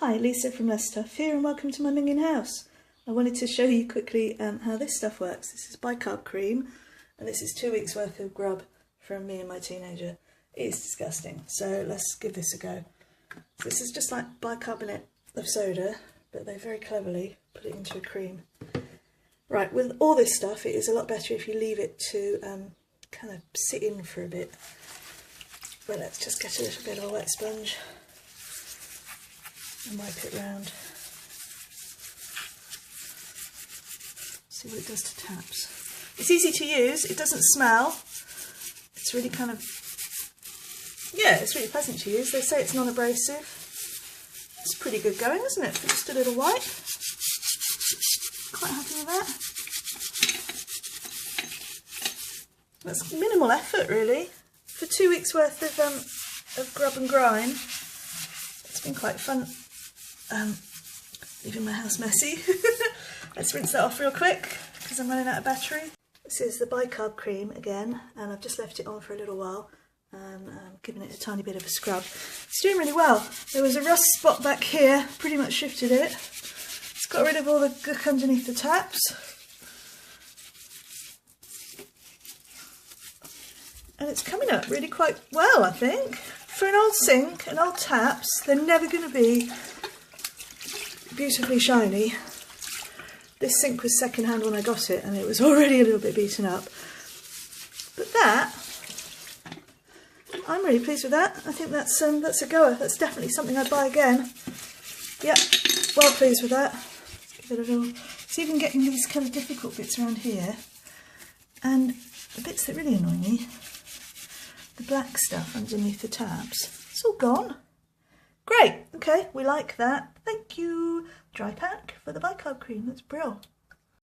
Hi, Lisa from Leicester here and welcome to my minging house. I wanted to show you quickly how this stuff works. This is bicarb cream and this is 2 weeks worth of grub from me and my teenager. It is disgusting, so let's give this a go. So this is just like bicarbonate of soda, but they very cleverly put it into a cream. Right, with all this stuff it is a lot better if you leave it to kind of sit in for a bit. But let's just get a little bit of a wet sponge and wipe it round. See what it does to taps. It's easy to use, it doesn't smell. It's really kind of, yeah, it's really pleasant to use. They say it's non-abrasive. It's pretty good going, isn't it, for just a little wipe? Quite happy with that. That's minimal effort really. For 2 weeks worth of grub and grime, it's been quite fun leaving my house messy. Let's rinse that off real quick because I'm running out of battery. This is the bicarb cream again, and I've just left it on for a little while and given it a tiny bit of a scrub. It's doing really well. There was a rust spot back here, pretty much shifted it. It's got rid of all the gook underneath the taps. And it's coming up really quite well, I think. For an old sink and old taps, they're never going to be beautifully shiny. This sink was second-hand when I got it and it was already a little bit beaten up. But that, I'm really pleased with that. I think that's a goer. That's definitely something I'd buy again. Yep, well pleased with that. Give it a little. It's even getting these kind of difficult bits around here. And the bits that really annoy me, the black stuff underneath the tabs, it's all gone. Great, okay, we like that. Thank you. Dry pack for the bicarb cream, that's brilliant.